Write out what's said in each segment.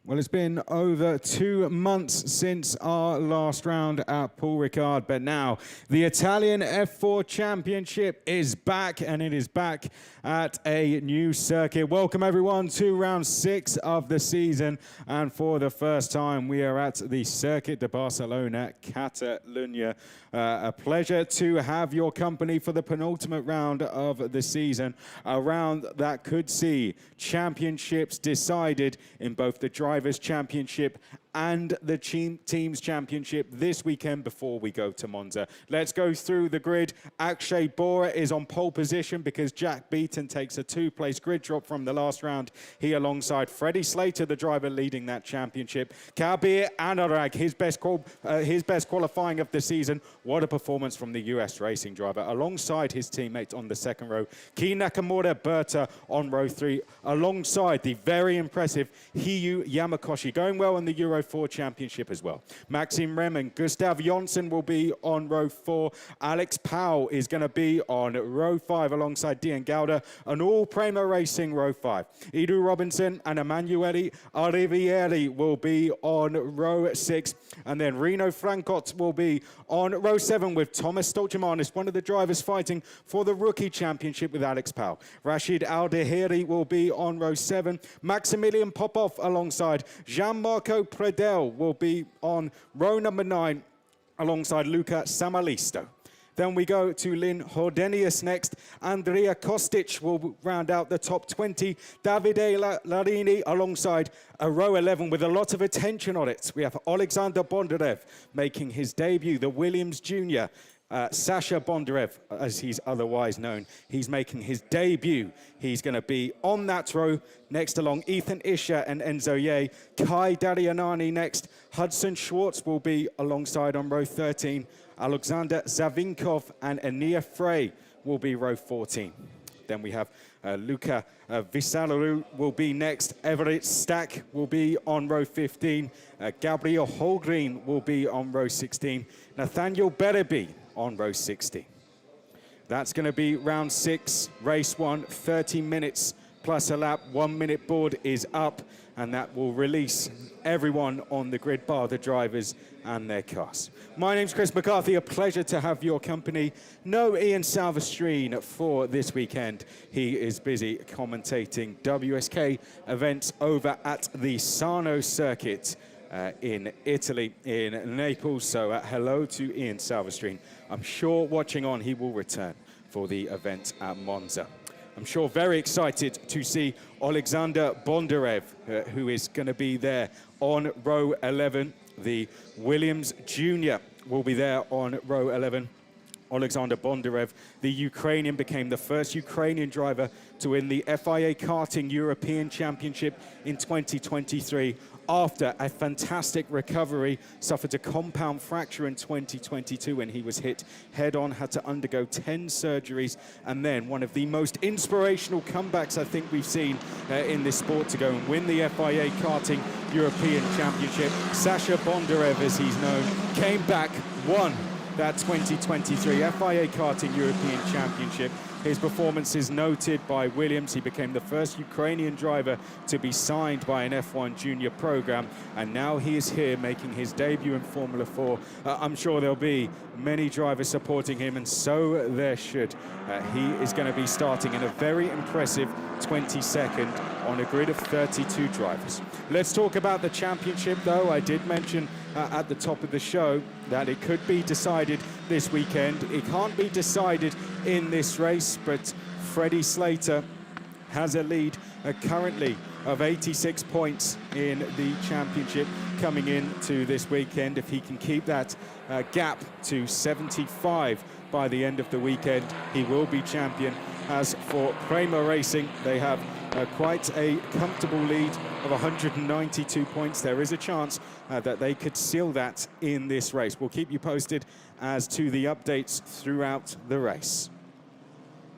Well, it's been over 2 months since our last round at Paul Ricard, but now the Italian F4 Championship is back, and it is back at a new circuit. Welcome everyone to round 6 of the season, and for the first time we are at the Circuit de Barcelona-Catalunya. A pleasure to have your company for the penultimate round of the season, a round that could see championships decided in both the Drivers' Championship and the Teams' Championship this weekend before we go to Monza. Let's go through the grid. Akshay Bora is on pole position because Jack Beaton takes a 2-place grid drop from the last round. He alongside Freddie Slater, the driver leading that championship. Kabir Anurag, his best qualifying of the season. What a performance from the US racing driver alongside his teammate on the second row. Ki Nakamura Berta on row 3 alongside the very impressive Hiyu Yamakoshi, going well in the Euro 4 Championship as well. Maxime Rem and Gustav Jonsson will be on row 4. Alex Powell is going to be on row 5 alongside Dian Gauda, and all Prema Racing row 5. Edu Robinson and Emanuele Arrivieri will be on row 6, and then Rino Francot will be on row 7 with Thomas Stolchimanis, one of the drivers fighting for the Rookie Championship with Alex Powell. Rashid Aldehiri will be on row 7. Maximilian Popov alongside Gianmarco Predel will be on row number 9 alongside Luca Samalisto. Then we go to Lynn Hordenius next. Andrea Kostic will round out the top 20. Davide Larini alongside a row 11 with a lot of attention on it. We have Alexander Bondarev making his debut, the Williams Junior. Sasha Bondarev, as he's otherwise known, he's making his debut. He's going to be on that row next along Ethan Isher and Enzo Ye. Kai Darianani next. Hudson Schwartz will be alongside on row 13. Alexander Zavinkov and Ania Frey will be row 14. Then we have Luca Visalaru will be next. Everett Stack will be on row 15. Gabriel Holgreen will be on row 16. Nathaniel Bereby on row 60. That's going to be round 6, race 1, 30 minutes plus a lap. 1 minute board is up, and that will release everyone on the grid bar the drivers and their cars. My name's Chris McCarthy, a pleasure to have your company. No Ian Salvestrine for this weekend. He is busy commentating WSK events over at the Sarno circuit in Italy, in Naples. So hello to Ian Salvestrine. I'm sure watching on he will return for the event at Monza. I'm sure very excited to see Alexander Bondarev, who is going to be there on row 11. The Williams Junior will be there on row 11. Alexander Bondarev, the Ukrainian, became the first Ukrainian driver to win the FIA Karting European Championship in 2023 after a fantastic recovery. Suffered a compound fracture in 2022 when he was hit head-on, had to undergo 10 surgeries, and then one of the most inspirational comebacks I think we've seen in this sport to go and win the FIA Karting European Championship. Sasha Bondarev, as he's known, came back, won that 2023 FIA Karting European Championship. His performance is noted by Williams. He became the first Ukrainian driver to be signed by an F1 junior program, and now he is here making his debut in Formula 4. I'm sure there'll be many drivers supporting him, and so there should. He is going to be starting in a very impressive 22nd on a grid of 32 drivers. Let's talk about the championship, though. I did mention at the top of the show that it could be decided this weekend. It can't be decided in this race, but Freddie Slater has a lead currently of 86 points in the championship coming into this weekend. If he can keep that gap to 75 by the end of the weekend, he will be champion. As for Prema Racing, they have quite a comfortable lead of 192 points. There is a chance that they could seal that in this race. We'll keep you posted as to the updates throughout the race.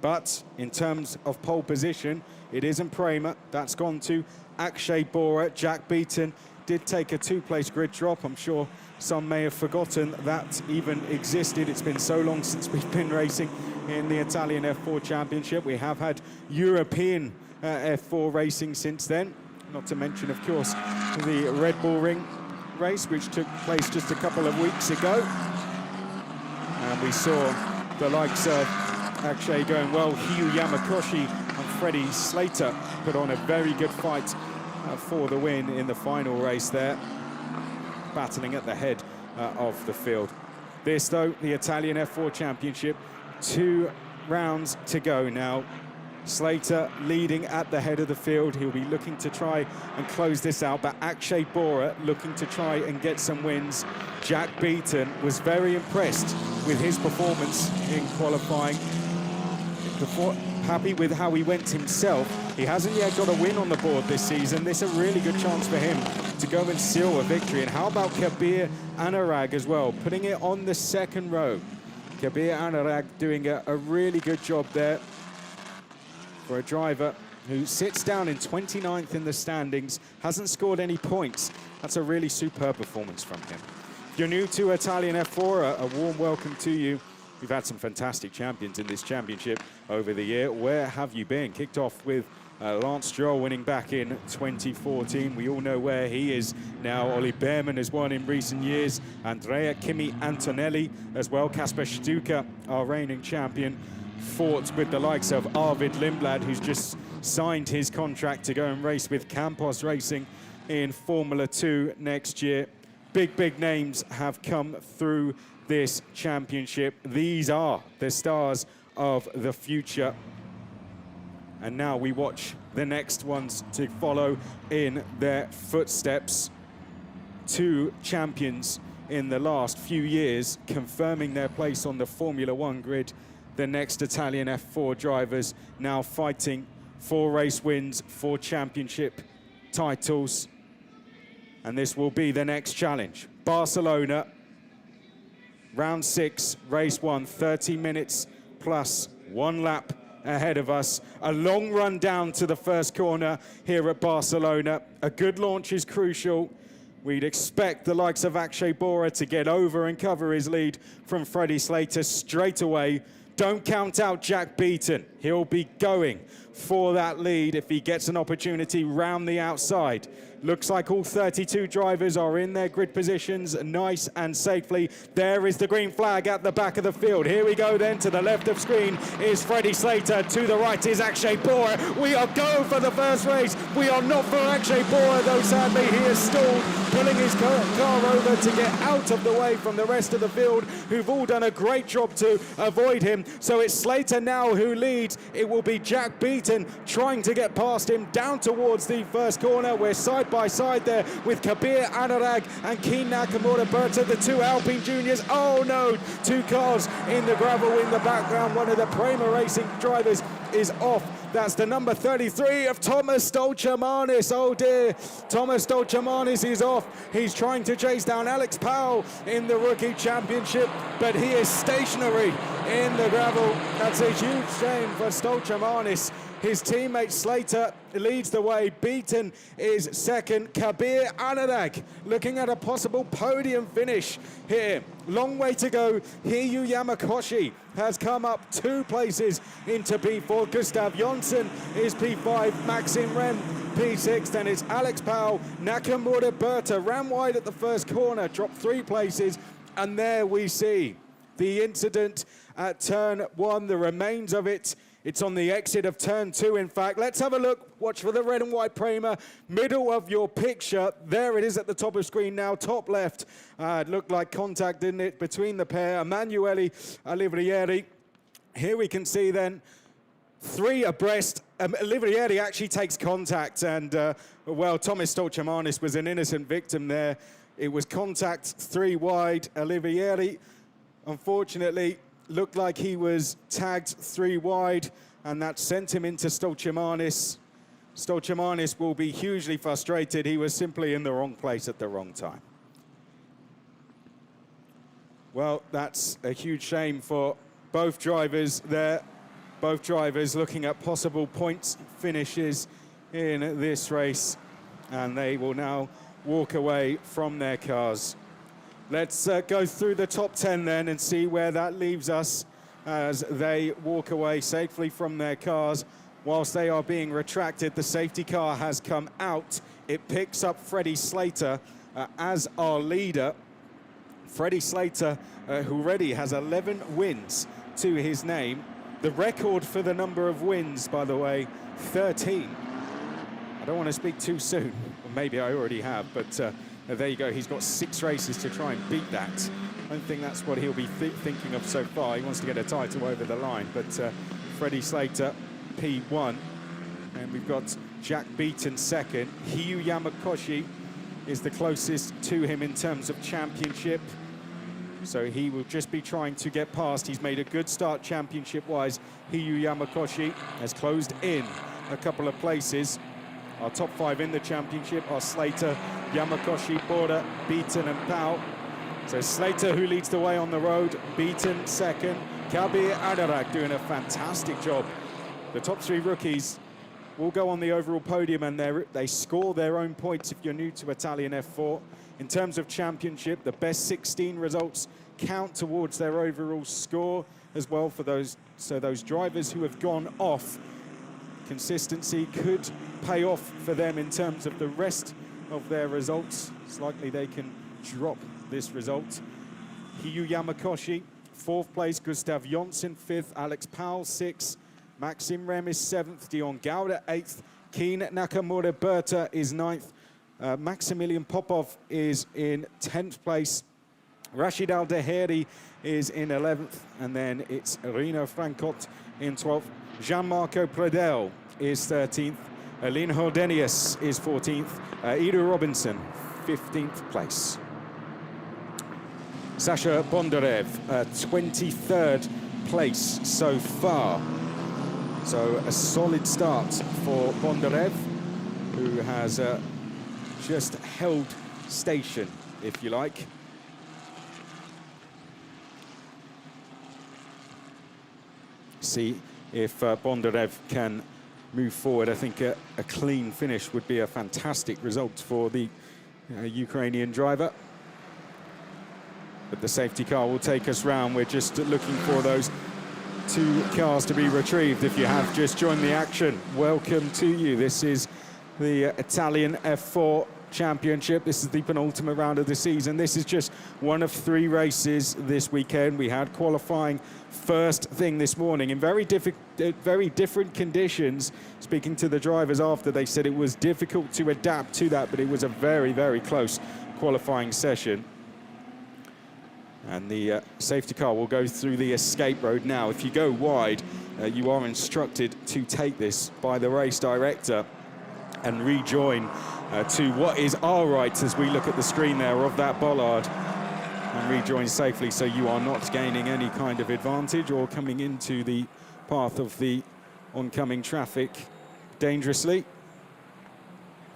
But in terms of pole position, it isn't Prema. That's gone to Akshay Bora. Jack Beaton did take a 2-place grid drop. I'm sure some may have forgotten that even existed. It's been so long since we've been racing in the Italian F4 Championship. We have had European F4 racing since then. Not to mention, of course, the Red Bull Ring race, which took place just a couple of weeks ago. And we saw the likes of Akshay going well. Hugh Yamakoshi and Freddie Slater put on a very good fight for the win in the final race there, battling at the head of the field. This, though, the Italian F4 Championship, 2 rounds to go now. Slater leading at the head of the field. He'll be looking to try and close this out, but Akshay Bora looking to try and get some wins. Jack Beaton was very impressed with his performance in qualifying. Happy with how he went himself. He hasn't yet got a win on the board this season. This is a really good chance for him to go and seal a victory. And how about Kabir Anurag as well, putting it on the second row. Kabir Anurag doing a really good job there for a driver who sits down in 29th in the standings, hasn't scored any points. That's a really superb performance from him. If you're new to Italian F4, a warm welcome to you. We've had some fantastic champions in this championship over the year. Where have you been? Kicked off with Lance Stroll winning back in 2014. We all know where he is now. Ollie Behrman has won in recent years. Andrea Kimi Antonelli as well. Kasper Stuka, our reigning champion, fought with the likes of Arvid Lindblad, who's just signed his contract to go and race with Campos Racing in Formula 2 next year. Big names have come through this championship. These are the stars of the future. And now we watch the next ones to follow in their footsteps. 2 champions in the last few years confirming their place on the Formula 1 grid. The next Italian F4 drivers now fighting for race wins, for championship titles. And this will be the next challenge. Barcelona, round 6, race 1, 30 minutes plus 1 lap ahead of us. A long run down to the first corner here at Barcelona. A good launch is crucial. We'd expect the likes of Akshay Bora to get over and cover his lead from Freddie Slater straight away. Don't count out Jack Beaton. He'll be going for that lead if he gets an opportunity round the outside. Looks like all 32 drivers are in their grid positions nice and safely. There is the green flag at the back of the field. Here we go then. To the left of screen is Freddie Slater. To the right is Akshay Bora. We are going for the first race. We are not for Akshay Bora, though sadly he is stalled, pulling his car over to get out of the way from the rest of the field, who've all done a great job to avoid him. So it's Slater now who leads. It will be Jack Beaton trying to get past him down towards the first corner. We're side by side there with Kabir Anurag and Keen Nakamura Berta, the 2 Alpine juniors. Oh no, 2 cars in the gravel in the background. One of the Prema Racing drivers is off. That's the number 33 of Thomas Stolchamanis. Oh dear, Thomas Stolchamanis is off. He's trying to chase down Alex Powell in the Rookie Championship, but he is stationary in the gravel. That's a huge shame for Stolchamanis. His teammate Slater leads the way. Beaton is second. Kabir Anurag looking at a possible podium finish here. Long way to go. Hiyu Yamakoshi has come up 2 places into P4. Gustav Jonsson is P5. Maxim Rem P6. Then it's Alex Powell. Nakamura Berta ran wide at the first corner, dropped 3 places. And there we see the incident at turn 1, the remains of it. It's on the exit of turn 2, in fact. Let's have a look. Watch for the red and white Prema. Middle of your picture. There it is at the top of screen now, top left. It looked like contact, didn't it, between the pair. Emanuele Oliverieri. Here we can see then 3 abreast. Oliverieri actually takes contact, and, well, Thomas Stolchamanis was an innocent victim there. It was contact 3 wide. Oliverieri, unfortunately, looked like he was tagged 3 wide, and that sent him into Stolchamanis. Stolchamanis will be hugely frustrated. He was simply in the wrong place at the wrong time. Well, that's a huge shame for both drivers there. Both drivers looking at possible points finishes in this race, and they will now walk away from their cars. Let's go through the top 10 then and see where that leaves us as they walk away safely from their cars. whilst they are being retracted, the safety car has come out. It picks up Freddie Slater as our leader. Freddie Slater, who already has 11 wins to his name. The record for the number of wins, by the way, 13. I don't want to speak too soon, or maybe I already have, but there you go. He's got 6 races to try and beat that. I don't think that's what he'll be thinking of so far. He wants to get a title over the line, but Freddie Slater, P1. And we've got Jack Beaton second. Hiyu Yamakoshi is the closest to him in terms of championship. So he will just be trying to get past. He's made a good start championship-wise. Hiyu Yamakoshi has closed in a couple of places. Our top 5 in the championship are Slater, Yamakoshi, Bora, Beaton and Pau. So Slater, who leads the way on the road, Beaton second, Kabir Adarak doing a fantastic job. The top 3 rookies will go on the overall podium, and they score their own points if you're new to Italian F4. In terms of championship, the best 16 results count towards their overall score as well for those. So those drivers who have gone off, consistency could pay off for them in terms of the rest of their results. It's likely they can drop this result. Hiyu Yamakoshi, 4th place. Gustav Jonsson, 5th. Alex Powell, 6th. Maxim Rem is 7th. Dion Gauda, 8th. Keen Nakamura Berta is 9th. Maximilian Popov is in 10th place. Rashid Al-Daheri is in 11th. And then it's Rino Francot in 12th. Gianmarco Pradel is 13th. Aline Hordenius is 14th. Edu Robinson, 15th place. Sasha Bondarev, 23rd place so far. So a solid start for Bondarev, who has just held station, if you like. See if Bondarev can move forward. I think a clean finish would be a fantastic result for the Ukrainian driver. But the safety car will take us round. We're just looking for those 2 cars to be retrieved. If you have just joined the action, welcome to you. This is the Italian F4 Championship. This is the penultimate round of the season. This is just one of 3 races this weekend. We had qualifying first thing this morning in very different conditions. Speaking to the drivers after, they said it was difficult to adapt to that, but it was a very, very close qualifying session. And the safety car will go through the escape road now. If you go wide, you are instructed to take this by the race director and rejoin to what is our right, as we look at the screen there, of that bollard, and rejoin safely, so you are not gaining any kind of advantage or coming into the path of the oncoming traffic dangerously.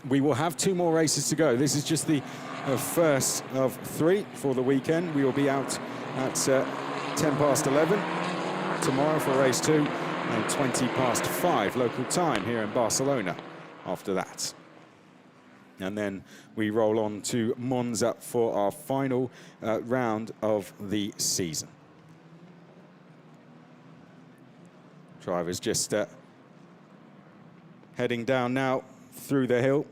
We will have 2 more races to go. This is just the first of 3 for the weekend. We will be out at 10 past 11 tomorrow for race 2, and 20 past 5 local time here in Barcelona after that. And then we roll on to Monza for our final round of the season. Drivers just heading down now through the hill.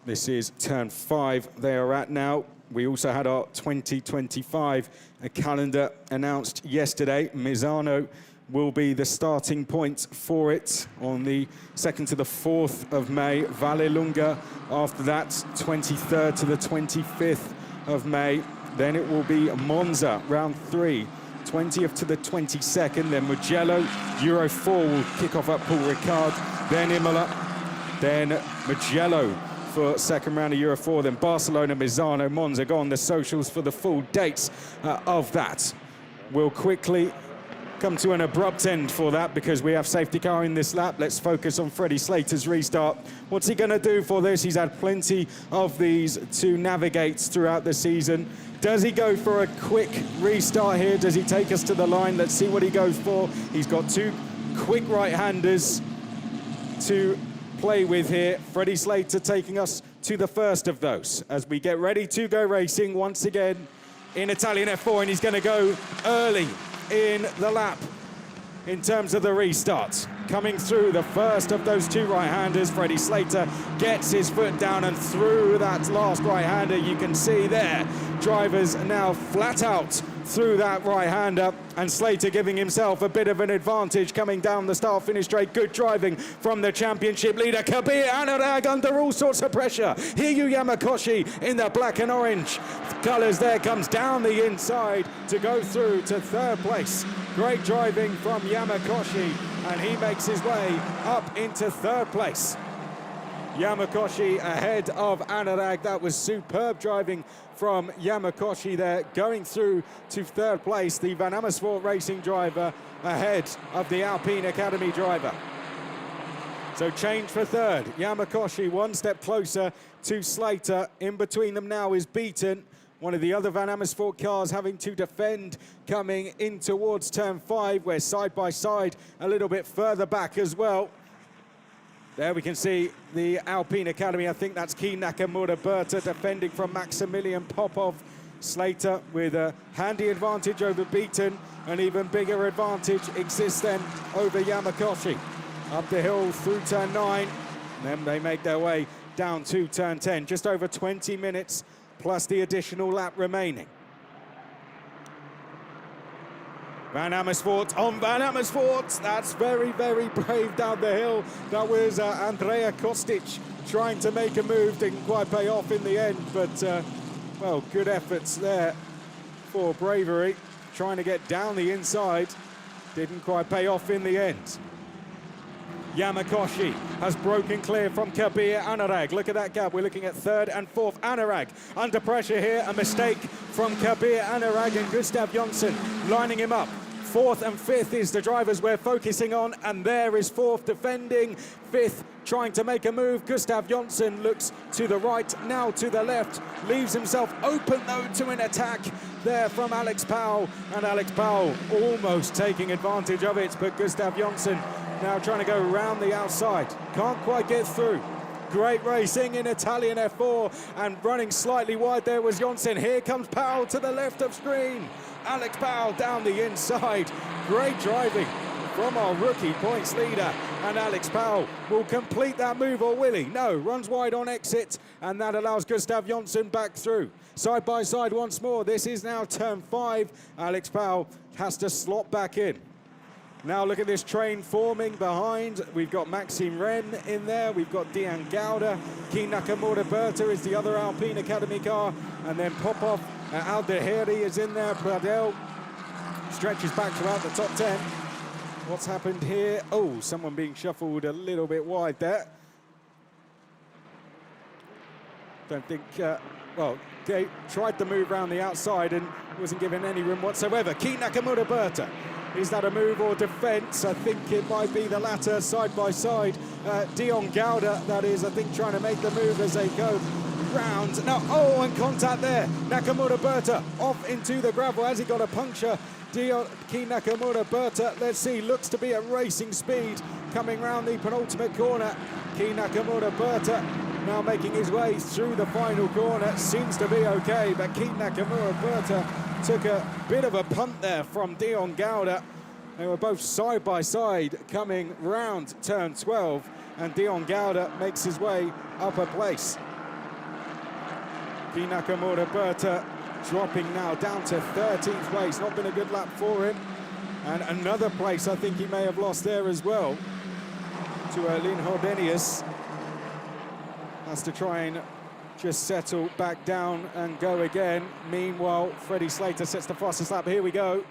This is turn 5 they are at now. We also had our 2025 calendar announced yesterday. Misano will be the starting point for it on the 2nd to the 4th of May. Vallelunga after that, 23rd to the 25th of May. Then it will be Monza, round 3, 20th to the 22nd. Then Mugello, Euro 4 will kick off at Paul Ricard. Then Imola, then Mugello for second round of Euro 4, then Barcelona, Misano, Monza. Go on the socials for the full dates of that. We'll quickly come to an abrupt end for that because we have safety car in this lap. Let's focus on Freddie Slater's restart. What's he going to do for this? He's had plenty of these to navigate throughout the season. Does he go for a quick restart here? Does he take us to the line? Let's see what he goes for. He's got 2 quick right-handers to play with here. Freddie Slater taking us to the first of those as we get ready to go racing once again in Italian F4, and he's going to go early in the lap. in terms of the restart. Coming through the first of those two right-handers, Freddie Slater gets his foot down, and through that last right-hander, you can see there, drivers now flat out through that right-hander, and Slater giving himself a bit of an advantage coming down the start-finish straight. Good driving from the championship leader, Kabir Anurag, under all sorts of pressure. Hiryu Yamakoshi in the black and orange colours there, comes down the inside to go through to third place. Great driving from Yamakoshi, and he makes his way up into third place. Yamakoshi ahead of Anurag. That was superb driving from Yamakoshi there, going through to third place. The Van Amersfoort Racing driver ahead of the Alpine Academy driver. So change for third. Yamakoshi one step closer to Slater. In between them now is Beaton, one of the other Van Amersfoort cars having to defend coming in towards turn 5. We're side by side a little bit further back as well. There we can see the Alpine Academy. I think that's Key Nakamura Berta defending from Maximilian Popov. Slater with a handy advantage over Beaton. An even bigger advantage exists then over Yamakoshi. Up the hill through turn 9. And then they make their way down to turn 10. Just over 20 minutes plus the additional lap remaining. Van Amersfoort on Van Amersfoort. That's very, very brave down the hill. That was Andrea Kostic trying to make a move. Didn't quite pay off in the end, but, well, good efforts there for bravery. Trying to get down the inside. Didn't quite pay off in the end. Yamakoshi has broken clear from Kabir Anurag. Look at that gap. We're looking at third and fourth. Anurag under pressure here. A mistake from Kabir Anurag, and Gustav Jonsson lining him up. Fourth and fifth is the drivers we're focusing on, and there is fourth defending. Fifth trying to make a move. Gustav Jonsson looks to the right, now to the left. Leaves himself open, though, to an attack there from Alex Powell. And Alex Powell almost taking advantage of it, but Gustav Jonsson now trying to go round the outside. Can't quite get through. Great racing in Italian F4, and running slightly wide there was Jonsson. Here comes Powell to the left of screen. Alex Powell down the inside. Great driving from our rookie points leader, and Alex Powell will complete that move, or will he? No, runs wide on exit, and that allows Gustav Jonsson back through. Side by side once more. This is now turn 5. Alex Powell has to slot back in. Now look at this train forming behind. We've got Maxime Ren in there. We've got Dian Gauda. Key Nakamura Berta is the other Alpine Academy car. And then Popov, Aldeheri is in there. Pradel stretches back throughout the top 10. What's happened here? Oh, someone being shuffled a little bit wide there. Don't think, well, they tried to move around the outside and wasn't given any room whatsoever. Key Nakamura Berta. Is that a move or defence? I think it might be the latter, side by side. Dion Gauda, that is, I think, trying to make the move as they go round. Now, oh, and contact there. Nakamura Berta off into the gravel. Has he got a puncture? Key Nakamura Berta, let's see, looks to be at racing speed coming round the penultimate corner. Key Nakamura Berta now making his way through the final corner. Seems to be okay, but Key Nakamura Berta took a bit of a punt there from Dion Gauda. They were both side by side coming round turn 12, and Dion Gauda makes his way up a place. Key Nakamura Berta dropping now down to 13th place. Not been a good lap for him. And another place I think he may have lost there as well to Lynn Hordenius. Has to try and just settle back down and go again. Meanwhile, Freddie Slater sets the fastest lap. Here we go.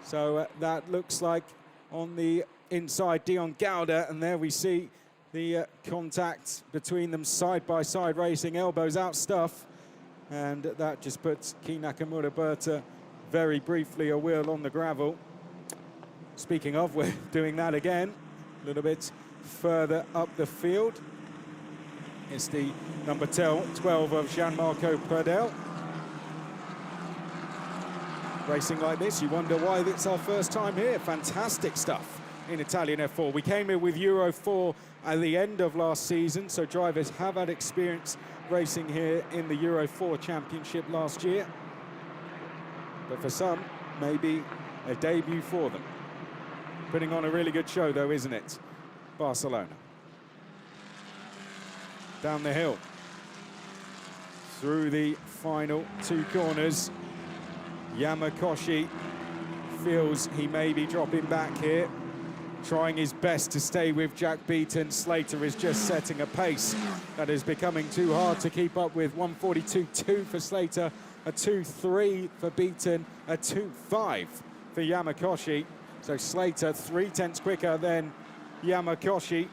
So that looks like on the inside Dion Gauda, and there we see the contact between them, side by side racing, elbows out stuff, and that just puts Key Nakamura Berta very briefly a wheel on the gravel. Speaking of, we're doing that again a little bit further up the field. It's the number 12 of Gianmarco Pradel. Racing like this, you wonder why it's our first time here. Fantastic stuff in Italian F4. We came here with Euro 4 at the end of last season, so drivers have had experience racing here in the Euro 4 Championship last year. But for some, maybe a debut for them. Putting on a really good show, though, isn't it? Barcelona. Down the hill. Through the final 2 corners. Yamakoshi feels he may be dropping back here. Trying his best to stay with Jack Beaton. Slater is just setting a pace that is becoming too hard to keep up with. 1:42.2 for Slater, a 2:3 for Beaton, a 2:5 for Yamakoshi. So Slater 0.3 quicker than Yamakoshi.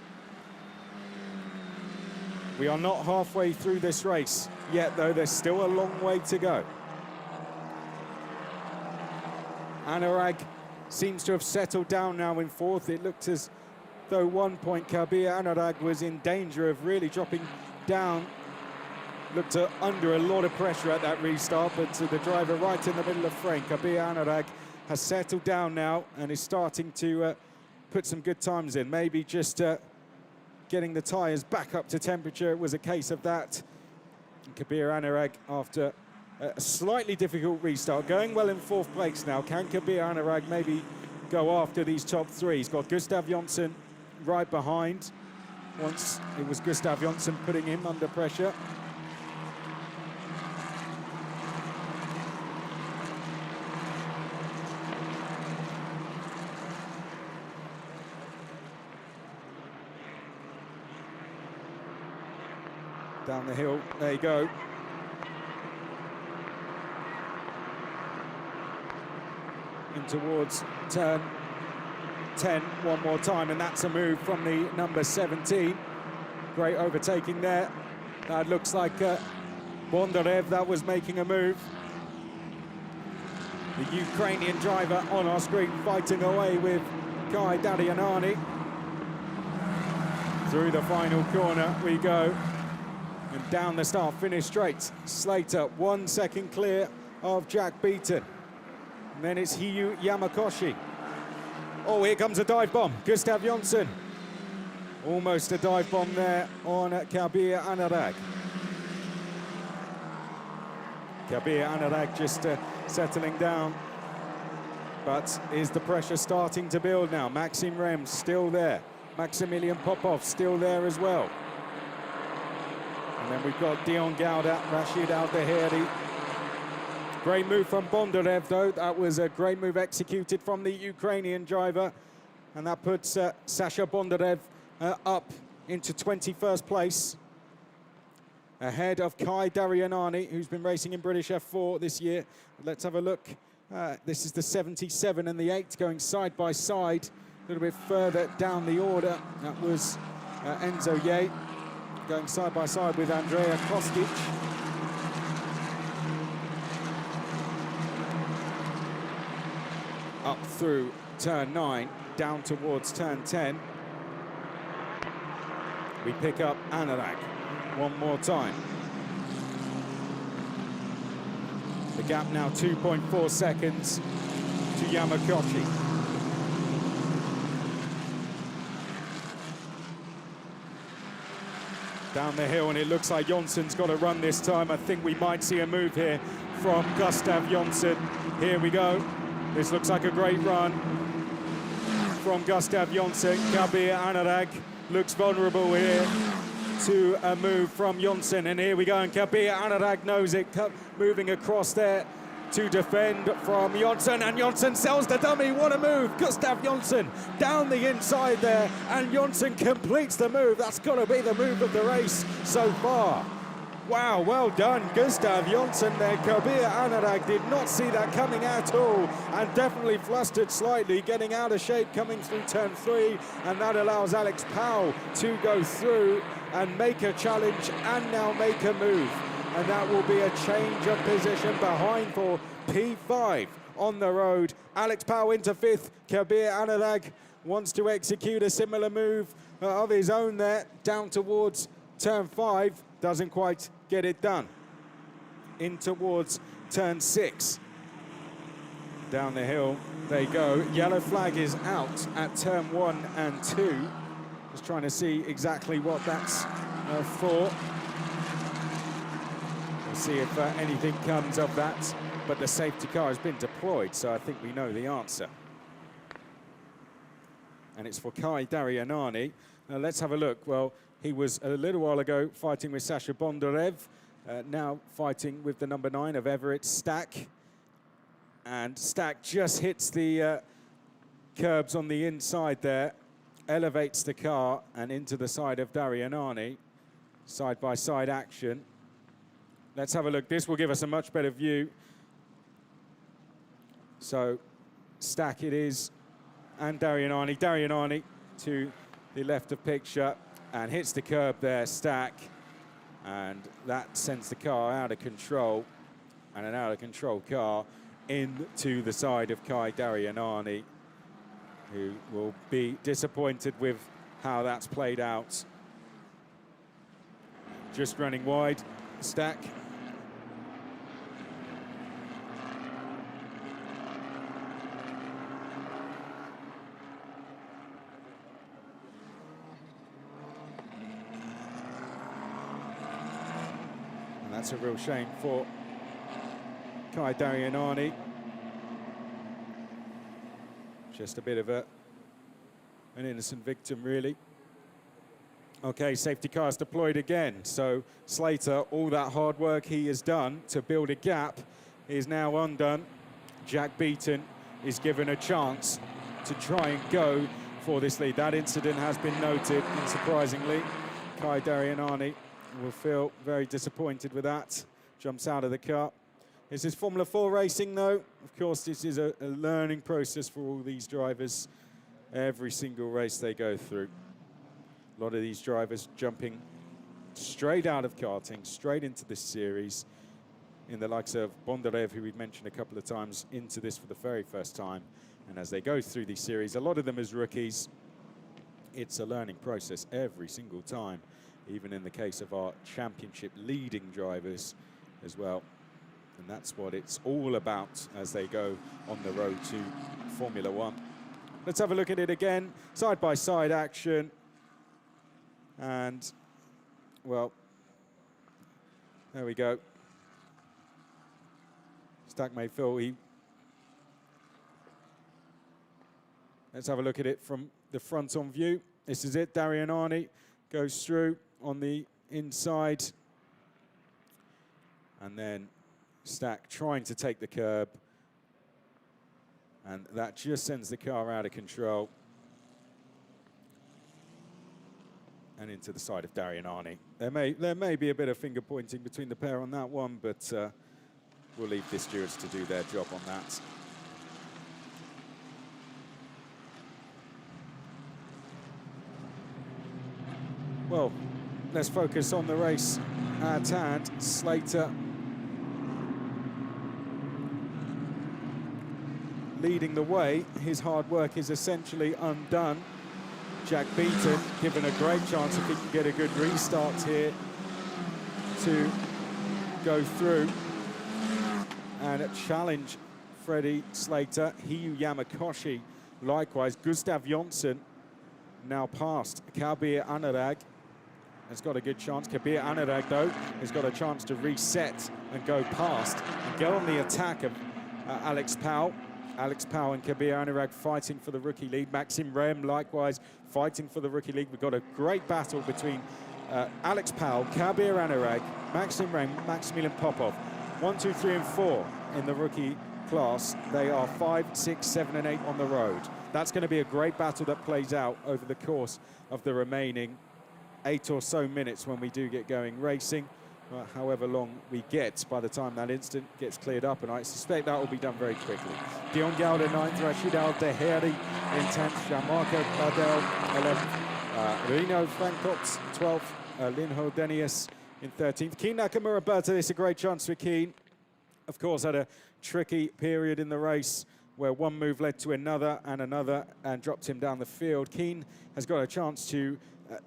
We are not halfway through this race yet, though. There's still a long way to go. Anurag seems to have settled down now in 4th. It looked as though 1 point Kabir Anurag was in danger of really dropping down. Looked under a lot of pressure at that restart, but to the driver right in the middle of frame, Kabir Anurag has settled down now and is starting to put some good times in. Maybe just getting the tyres back up to temperature. It was a case of that. And Kabir Anurag, after a slightly difficult restart, going well in 4th place now. Can Kabir Anurag maybe go after these top 3? He's got Gustav Jonsson right behind. Once it was Gustav Jonsson putting him under pressure. Down the hill, there you go. In towards turn 10 one more time, and that's a move from the number 17. Great overtaking there. That looks like Bondarev that was making a move. The Ukrainian driver on our screen fighting away with Kai Darianani. Through the final corner we go. And down the start, finish straight. Slater 1 second clear of Jack Beaton. And then it's Hiyu Yamakoshi. Oh, here comes a dive bomb. Gustav Jonsson. Almost a dive bomb there on Kabir Anurag. Kabir Anurag just settling down. But is the pressure starting to build now? Maxim Rems still there. Maximilian Popov still there as well. And then we've got Dion Gauda, Rashid Al-Daheri. Great move from Bondarev, though. That was a great move executed from the Ukrainian driver. And that puts Sasha Bondarev up into 21st place. Ahead of Kai Darianani, who's been racing in British F4 this year. Let's have a look. This is the 77 and the 8 going side by side. A little bit further down the order. That was Enzo Ye going side by side with Andrea Kostic. Up through turn 9, down towards turn 10. We pick up Anurag one more time. The gap now 2.4 seconds to Yamakoshi. Down the hill, and it looks like Jonsson's got a run this time. I think we might see a move here from Gustav Jonsson. Here we go. This looks like a great run from Gustav Jonsson. Kabir Anurag looks vulnerable here to a move from Jonsson. And here we go, and Kabir Anurag knows it, moving across there to defend from Jonsson, and Jonsson sells the dummy. What a move! Gustav Jonsson down the inside there, and Jonsson completes the move. That's got to be the move of the race so far. Wow, well done, Gustav Jonsson there. Kabir Anurag did not see that coming at all, and definitely flustered slightly, getting out of shape coming through turn 3, and that allows Alex Powell to go through and make a challenge and now make a move. And that will be a change of position behind for P5 on the road. Alex Powell into 5th. Kabir Anurag wants to execute a similar move of his own there, down towards turn 5. Doesn't quite get it done. In towards turn 6. Down the hill they go. Yellow flag is out at turn 1 and 2. Just trying to see exactly what that's for. See if anything comes of that, but the safety car has been deployed, so I think we know the answer. and it's for Kai Darianani. Let's have a look. Well, he was a little while ago fighting with Sasha Bondarev, now fighting with the number 9 of Everett, Stack. And Stack just hits the curbs on the inside there, elevates the car and into the side of Darianani. Side-by-side action. Let's have a look. This will give us a much better view. So, Stack it is, and Darianani. Darianani to the left of picture, and hits the curb there, Stack. And that sends the car out of control, and an out-of-control car into the side of Kai Darianani, who will be disappointed with how that's played out. Just running wide, Stack. And that's a real shame for Kai Darianani. Just a bit of an innocent victim, really. Okay, safety cars deployed again. So Slater, all that hard work he has done to build a gap is now undone. Jack Beaton is given a chance to try and go for this lead. That incident has been noted, unsurprisingly. Kai Darianani will feel very disappointed with that. Jumps out of the car. This is Formula 4 racing, though. Of course, this is a learning process for all these drivers. Every single race they go through. A lot of these drivers jumping straight out of karting, straight into this series, in the likes of Bondarev, who we've mentioned a couple of times, into this for the very first time. And as they go through these series, a lot of them as rookies, it's a learning process every single time, even in the case of our championship leading drivers as well. And that's what it's all about as they go on the road to Formula 1. Let's have a look at it again. Side-by-side action. And, well, there we go. Stack may feel he... Let's have a look at it from the front on view. This is it. Darianani goes through on the inside. And then Stack trying to take the curb. And that just sends the car out of control. And into the side of Darianani. There may be a bit of finger pointing between the pair on that one, but we'll leave the stewards to do their job on that. Well, let's focus on the race at hand. Slater leading the way. His hard work is essentially undone. Jack Beaton given a great chance if he can get a good restart here to go through and challenge Freddie Slater. Hiyu Yamakoshi likewise. Gustav Jonsson now past Kabir Anurag. Has got a good chance. Kabir Anurag, though, has got a chance to reset and go past and get on the attack of Alex Powell. Alex Powell and Kabir Anurag fighting for the rookie lead. Maxim Rem, likewise, fighting for the rookie lead. We've got a great battle between Alex Powell, Kabir Anurag, Maxim Rem, Maximilian Popov. 1, 2, 3, and 4 in the rookie class. They are 5, 6, 7, and 8 on the road. That's going to be a great battle that plays out over the course of the remaining 8 or so minutes when we do get going racing. However long we get by the time that instant gets cleared up, and I suspect that will be done very quickly. Dion Gauda 9th, Rashid Al-Deheri in 10th, Jean-Marco Badel 11th, Reno Francox 12th, Linho Denius in 13th. Keen Nakamura Berta, this is a great chance for Keen. Of course, had a tricky period in the race where one move led to another, and dropped him down the field. Keen has got a chance to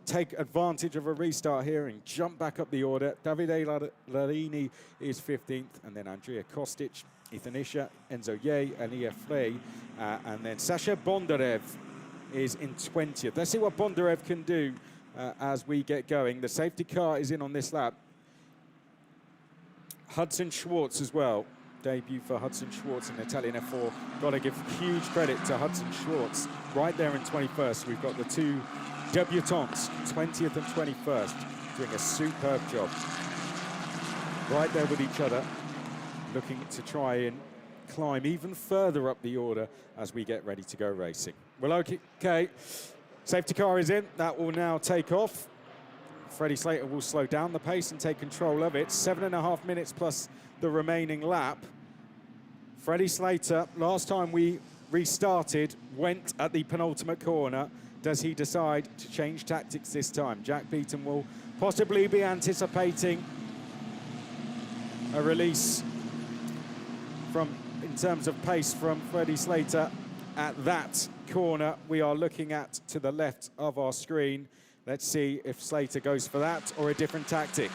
take advantage of a restart here and jump back up the order. Davide Larini is 15th, and then Andrea Kostic, Ethan Isha, Enzo Ye, and Ia Frey, and then Sasha Bondarev is in 20th. Let's see what Bondarev can do as we get going. The safety car is in on this lap. Hudson Schwartz as well. debut for Hudson Schwartz in Italian F4. Got to give huge credit to Hudson Schwartz. Right there in 21st, we've got the two debutantes, 20th and 21st, doing a superb job. Right there with each other, looking to try and climb even further up the order as we get ready to go racing. Well, okay, safety car is in. That will now take off. Freddie Slater will slow down the pace and take control of it. 7.5 minutes plus the remaining lap. Freddie Slater, last time we restarted, went at the penultimate corner. Does he decide to change tactics this time? Jack Beaton will possibly be anticipating a release in terms of pace from Freddie Slater at that corner we are looking at to the left of our screen. Let's see if Slater goes for that or a different tactic.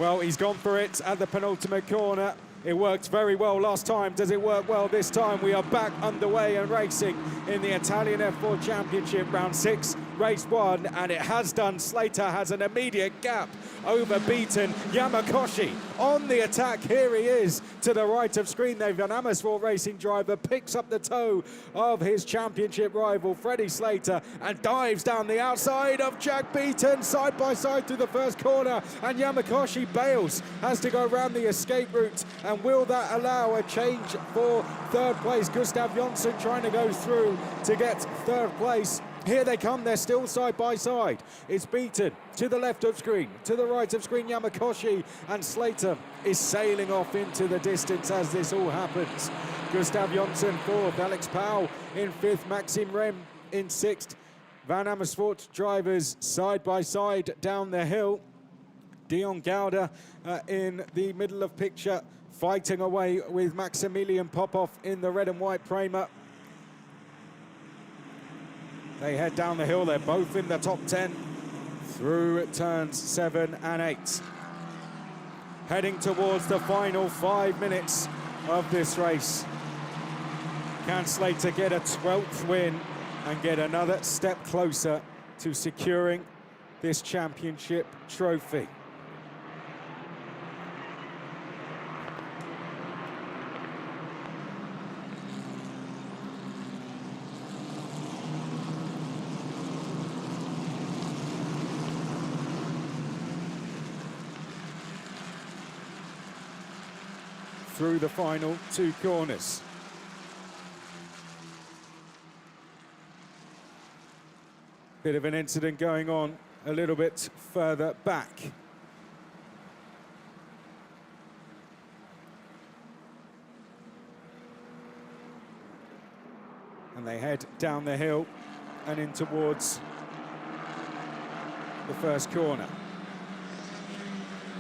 Well, he's gone for it at the penultimate corner. It worked very well last time. Does it work well this time? We are back underway and racing in the Italian F4 Championship, round 6, race 1, and it has done. Slater has an immediate gap over Beaton. Yamakoshi on the attack. Here he is to the right of screen. The Van Amersfoort racing driver picks up the toe of his championship rival, Freddie Slater, and dives down the outside of Jack Beaton, side by side through the first corner, and Yamakoshi bails, has to go around the escape route. And will that allow a change for third place? Gustav Jonsson trying to go through to get third place. Here they come, they're still side by side. It's Beaton to the left of screen, to the right of screen, Yamakoshi, and Slater is sailing off into the distance as this all happens. Gustav Jonsson fourth, Alex Powell in fifth, Maxime Rem in sixth. Van Amersfoort drivers side by side down the hill. Dion Gouda in the middle of picture, fighting away with Maximilian Popov in the red and white Prema. They head down the hill, they're both in the top 10 through turns 7 and 8. Heading towards the final 5 minutes of this race. Can Slater get a 12th win and get another step closer to securing this championship trophy? Through the final 2 corners. Bit of an incident going on a little bit further back. And they head down the hill and in towards the first corner.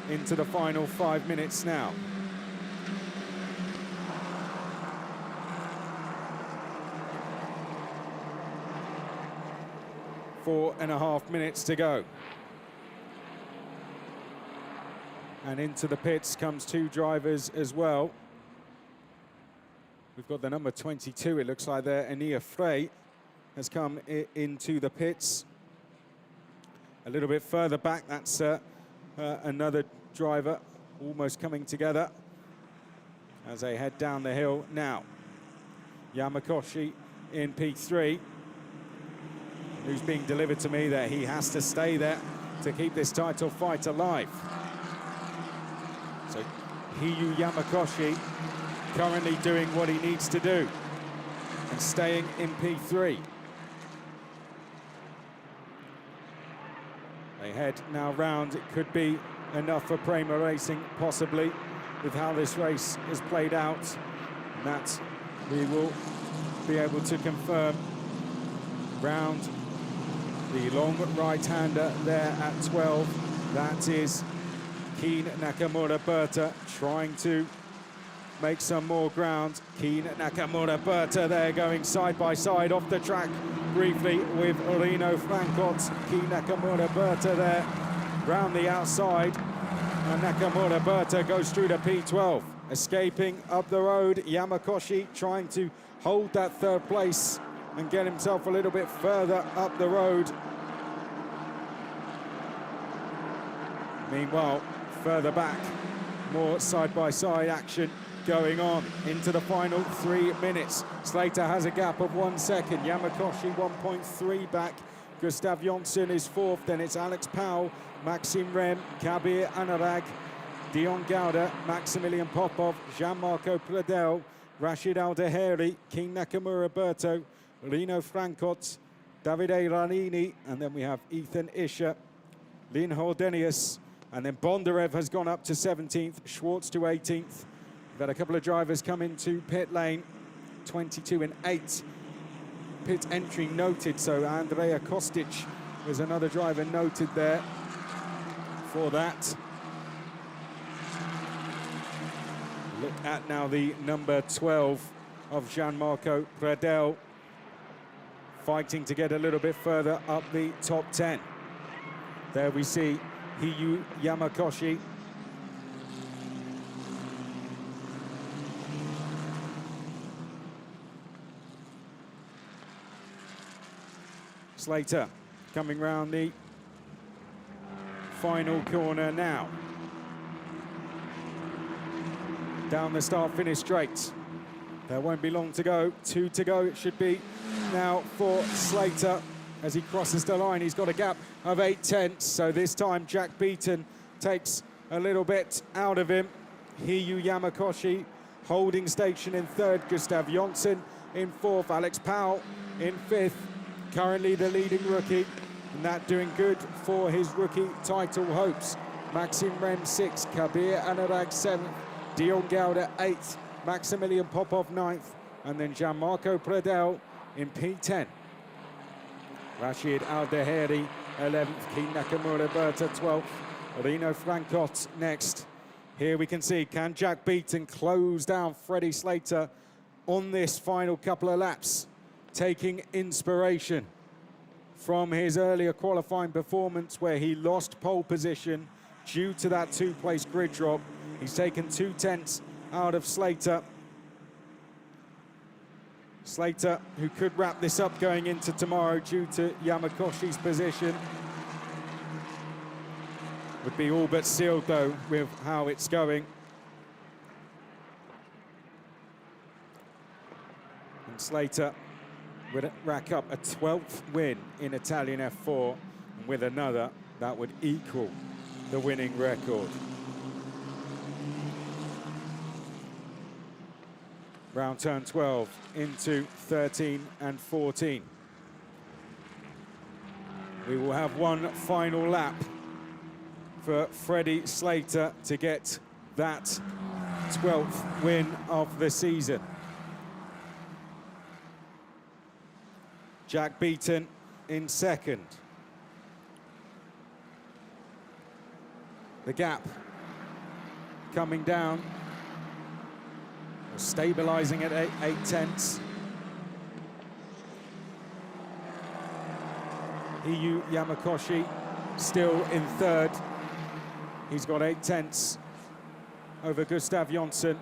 Into the final 5 minutes now. 4.5 minutes to go. And into the pits comes 2 drivers as well. We've got the number 22, it looks like there, Ania Frey has come into the pits. A little bit further back, that's another driver almost coming together as they head down the hill now. Yamakoshi in P3. Who's being delivered to me that he has to stay there to keep this title fight alive. So Hiyu Yamakoshi currently doing what he needs to do and staying in P3. They head now round. It could be enough for Prema Racing, possibly, with how this race has played out. And that we will be able to confirm. Round the long right-hander there at 12. That is Keen Nakamura Berta trying to make some more ground. Keen Nakamura Berta there going side by side off the track briefly with Rino Francot. Keen Nakamura Berta there round the outside. And Nakamura Berta goes through to P12. Escaping up the road, Yamakoshi trying to hold that third place and get himself a little bit further up the road. Meanwhile, further back, more side-by-side action. going on into the final 3 minutes. Slater has a gap of 1 second. Yamakoshi 1.3 back. Gustav Jonsson is fourth. Then it's Alex Powell, Maxime Rem, Kabir Anurag, Dion Gauda, Maximilian Popov, Gianmarco Pradel, Rashid Aldeheri, King Nakamura Berto, Lino Frankot, Davide Ranini, and then we have Ethan Isher, Lin Hordenius, and then Bondarev has gone up to 17th, Schwartz to 18th. We've had a couple of drivers come into pit lane, 22 and 8. Pit entry noted, so Andrea Kostic was another driver noted there for that. Look at now the number 12 of Gianmarco Pradel, fighting to get a little bit further up the top 10. There we see Hiyu Yamakoshi. Slater coming round the final corner now. Down the start-finish straight. There won't be long to go. 2 to go it should be now for Slater. As he crosses the line, he's got a gap of 8 tenths. So this time Jack Beaton takes a little bit out of him. Hiyu Yamakoshi holding station in third. Gustav Jonsson in fourth. Alex Powell in fifth. Currently the leading rookie, and that doing good for his rookie title hopes. Maxime Rem 6th, Kabir Anurag 7th, Dion Gauda 8th, Maximilian Popov 9th, and then Gianmarco Pradel in P10. Rashid Aldeheri 11th, King Nakamura Berta 12th, Rino Frankot next. Here we can see, can Jack Beaton close down Freddie Slater on this final couple of laps? Taking inspiration from his earlier qualifying performance where he lost pole position due to that 2-place grid drop. He's taken 2 tenths out of Slater. Slater, who could wrap this up going into tomorrow due to Yamakoshi's position, would be all but sealed though with how it's going. And Slater would rack up a 12th win in Italian F4, and with another, that would equal the winning record. Round turn 12 into 13 and 14. We will have one final lap for Freddie Slater to get that 12th win of the season. Jack Beaton in second. The gap coming down, stabilizing at 8 tenths. Hiyu Yamakoshi still in third. He's got 8 tenths over Gustav Jonsson.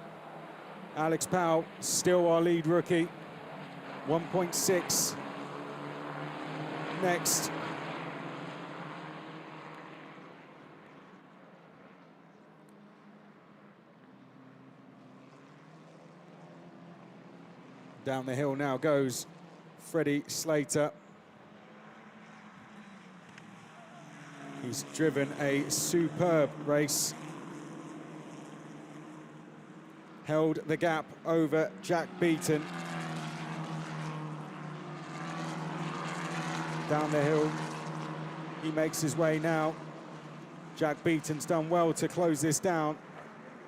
Alex Powell, still our lead rookie, 1.6. Next. Down the hill now goes Freddie Slater. He's driven a superb race. Held the gap over Jack Beaton. Down the hill, he makes his way now. Jack Beaton's done well to close this down.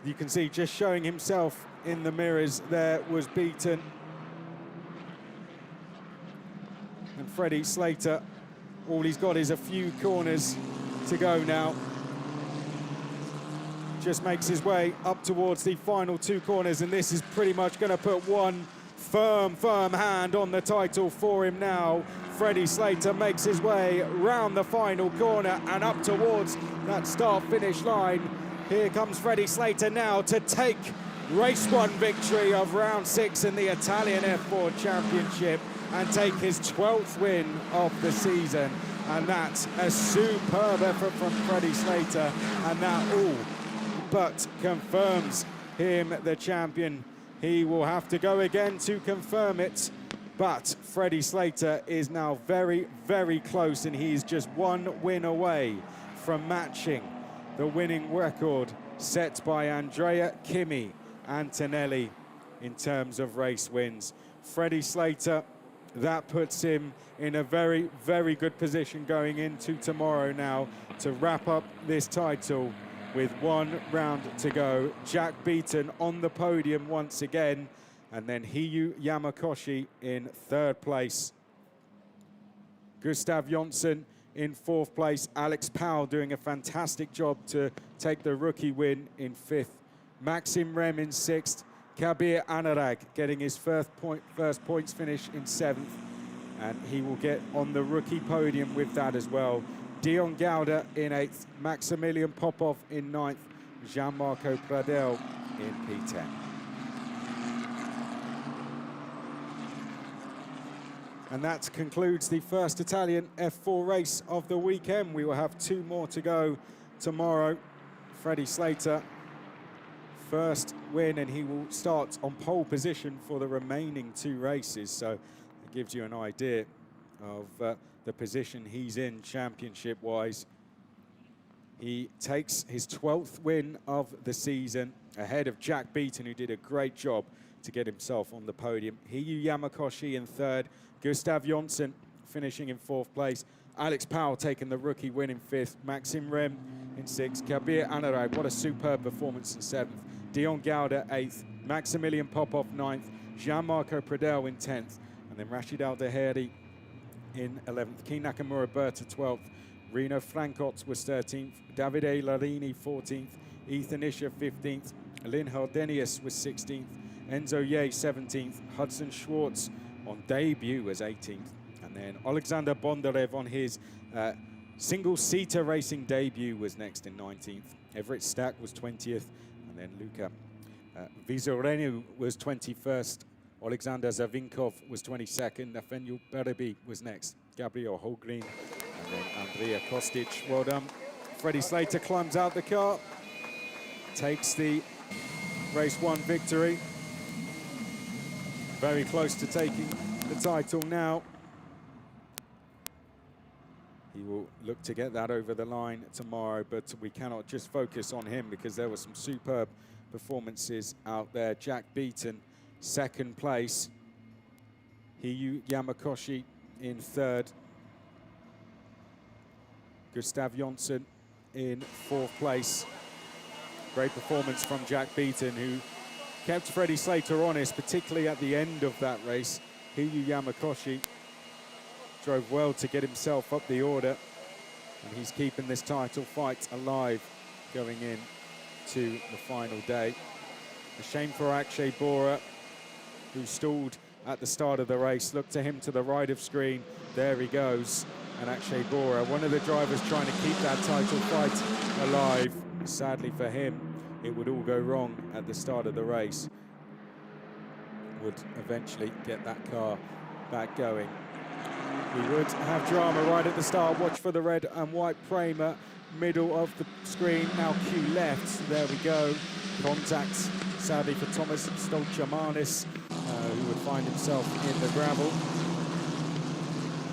You can see just showing himself in the mirrors there was Beaton. And Freddie Slater, all he's got is a few corners to go now. Just makes his way up towards the final 2 corners, and this is pretty much going to put one firm hand on the title for him now. Freddie Slater makes his way round the final corner and up towards that start-finish line. Here comes Freddie Slater now to take race 1 victory of round 6 in the Italian F4 Championship and take his 12th win of the season. And that's a superb effort from Freddie Slater, and that all but confirms him the champion. He will have to go again to confirm it. But Freddie Slater is now very, very close, and he's just one win away from matching the winning record set by Andrea Kimi Antonelli in terms of race wins. Freddie Slater, that puts him in a very, very good position going into tomorrow now to wrap up this title with 1 round to go. Jack Beaton on the podium once again, and then Hiyu Yamakoshi in 3rd place. Gustav Jonsson in 4th place. Alex Powell doing a fantastic job to take the rookie win in 5th. Maxim Rem in 6th. Kabir Anarag getting his first points finish in 7th. And he will get on the rookie podium with that as well. Dion Gauda in 8th. Maximilian Popov in 9th. Gianmarco Pradel in P10. And that concludes the first Italian F4 race of the weekend. We will have 2 more to go tomorrow. Freddie Slater, first win, and he will start on pole position for the remaining 2 races. So it gives you an idea of the position he's in championship-wise. He takes his 12th win of the season ahead of Jack Beaton, who did a great job to get himself on the podium. Hiyu Yamakoshi in 3rd. Gustav Jonsson finishing in 4th place. Alex Powell taking the rookie win in 5th. Maxim Rem in 6th. Kabir Anarag, what a superb performance in 7th. Dion Gauda 8th. Maximilian Popov 9th. Gianmarco Pradel in 10th. And then Rashid Al-Daheri in 11th. Kei Nakamura Berta 12th. Rino Frankot was 13th. Davide Larini 14th. Ethan Isher 15th. Lynn Hordenius was 16th. Enzo Ye 17th. Hudson Schwartz on debut was 18th. And then Alexander Bondarev on his single-seater racing debut was next in 19th. Everett Stack was 20th. And then Luca Vizorenu was 21st. Alexander Zavinkov was 22nd. Nathaniel Berabi was next. Gabriel Holgreen. And then Andrea Kostic. Well done. Freddie Slater climbs out the car. Takes the race 1 victory. Very close to taking the title now. He will look to get that over the line tomorrow, but we cannot just focus on him because there were some superb performances out there. Jack Beaton, 2nd place. Hiyu Yamakoshi in 3rd. Gustav Jonsson in 4th place. Great performance from Jack Beaton, who kept Freddie Slater honest, particularly at the end of that race. Hiyu Yamakoshi drove well to get himself up the order, and he's keeping this title fight alive going in to the final day. A shame for Akshay Bora, who stalled at the start of the race. Look to him to the right of screen. There he goes. And Akshay Bora, one of the drivers trying to keep that title fight alive. Sadly for him, it would all go wrong at the start of the race. Would eventually get that car back going. We would have drama right at the start. Watch for the red and white Prema, middle of the screen. Now Q left. There we go. Contact, sadly, for Thomas Stolchamanis, who would find himself in the gravel.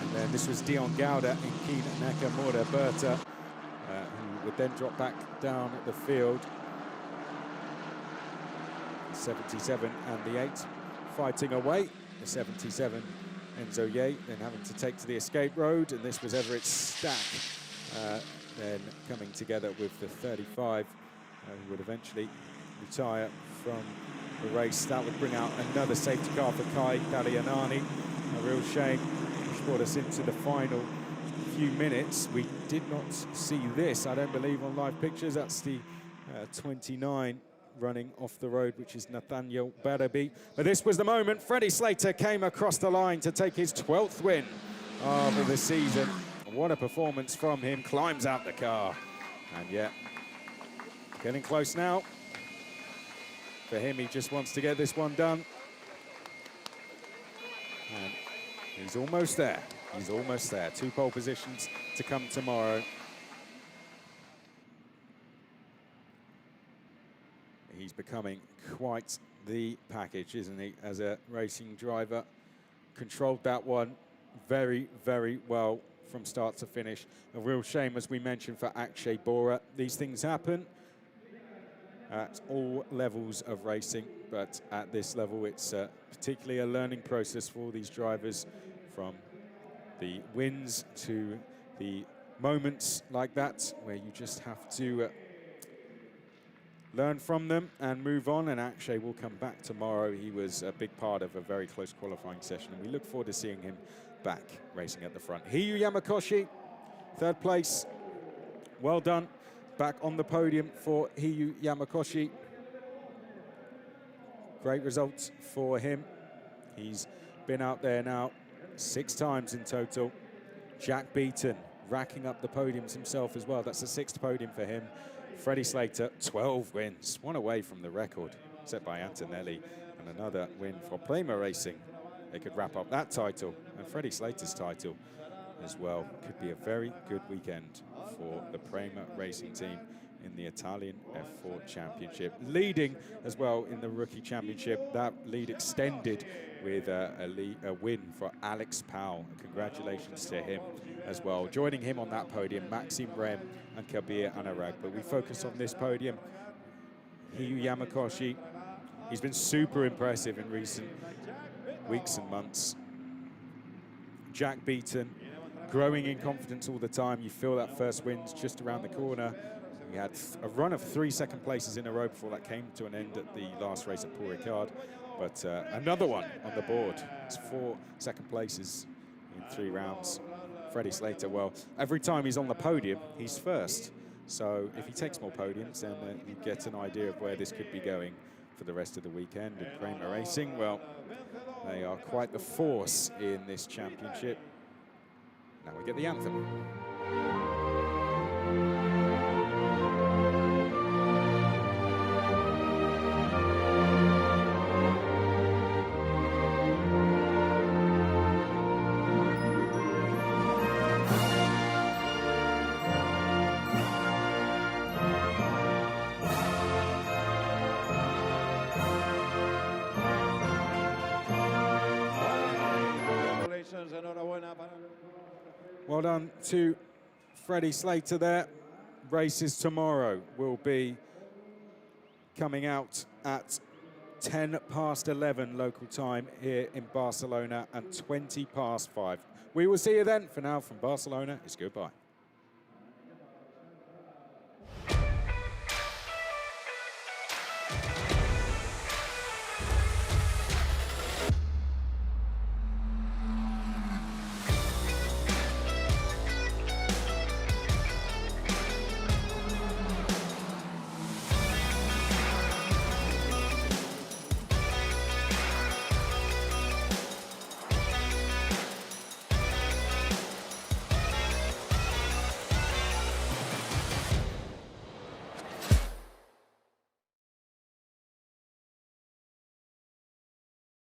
And then this was Dion Gauda and Kei Nakamura Berta, who would then drop back down the field. 77 and the 8 fighting away. The 77, Enzo Ye, then having to take to the escape road, and this was Everett Stack then coming together with the 35, who would eventually retire from the race. That would bring out another safety car for Kai Dalianani. A real shame, which brought us into the final few minutes. We did not see this, I don't believe, on live pictures. That's the 29 running off the road, which is Nathaniel Barabi. But this was the moment. Freddie Slater came across the line to take his 12th win of the season. What a performance from him. Climbs out the car. And yeah, getting close now. For him, he just wants to get this one done. And he's almost there. He's almost there. 2 pole positions to come tomorrow. He's become becoming quite the package, isn't he, as a racing driver. Controlled that one very, very well from start to finish. A real shame, as we mentioned, for Akshay Bora. These things happen at all levels of racing, but at this level, it's particularly a learning process for all these drivers, from the wins to the moments like that, where you just have to learn from them and move on. And Akshay will come back tomorrow. He was a big part of a very close qualifying session, and we look forward to seeing him back racing at the front. Hiyu Yamakoshi, third place. Well done. Back on the podium for Hiyu Yamakoshi. Great results for him. He's been out there now 6 times in total. Jack Beaton racking up the podiums himself as well. That's the 6th podium for him. Freddie Slater, 12 wins, 1 away from the record set by Antonelli, and another win for Prema Racing. They could wrap up that title and Freddie Slater's title as well. Could be a very good weekend for the Prema Racing team in the Italian F4 Championship. Leading as well in the Rookie Championship. That lead extended with a win for Alex Powell. Congratulations to him as well. Joining him on that podium, Maxime Rem and Kabir Anurag. But we focus on this podium. Hiyu Yamakoshi, he's been super impressive in recent weeks and months. Jack Beaton, growing in confidence all the time. You feel that first win's just around the corner. He had a run of 3 second places in a row before that came to an end at the last race at Paul Ricard. But another one on the board. It's 4 second places in 3 rounds. Freddie Slater, well, every time he's on the podium, he's first. So if he takes more podiums, then you get an idea of where this could be going for the rest of the weekend. And Prema Racing, well, they are quite the force in this championship. Now we get the anthem. Well done to Freddie Slater there. Races tomorrow will be coming out at 11:10 local time here in Barcelona and 5:20. We will see you then. For now, from Barcelona, it's goodbye.